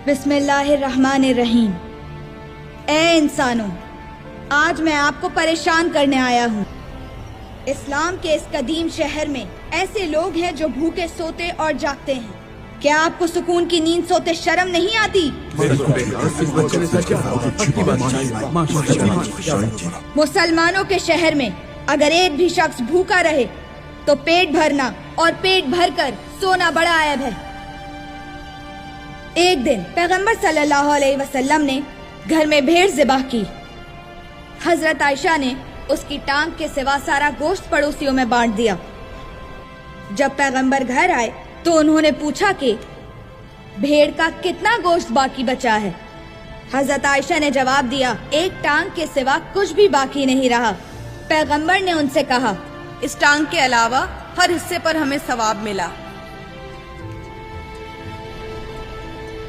बिस्मिल्लाहिर्रहमानिर्रहीम। ए इंसानों, आज मैं आपको परेशान करने आया हूँ। इस्लाम के इस कदीम शहर में ऐसे लोग हैं जो भूखे सोते और जागते हैं। क्या आपको सुकून की नींद सोते शर्म नहीं आती? मुसलमानों के शहर में अगर एक भी शख्स भूखा रहे तो पेट भरना और पेट भरकर सोना बड़ा ऐब है। एक दिन पैगंबर सल्लल्लाहु अलैहि वसल्लम ने घर में भेड़ ज़िबह की। हजरत आयशा ने उसकी टांग के सिवा सारा गोश्त पड़ोसियों में बांट दिया। जब पैगंबर घर आए तो उन्होंने पूछा कि भेड़ का कितना गोश्त बाकी बचा है। हजरत आयशा ने जवाब दिया, एक टांग के सिवा कुछ भी बाकी नहीं रहा। पैगंबर ने उनसे कहा, इस टांग के अलावा हर हिस्से पर हमें सवाब मिला।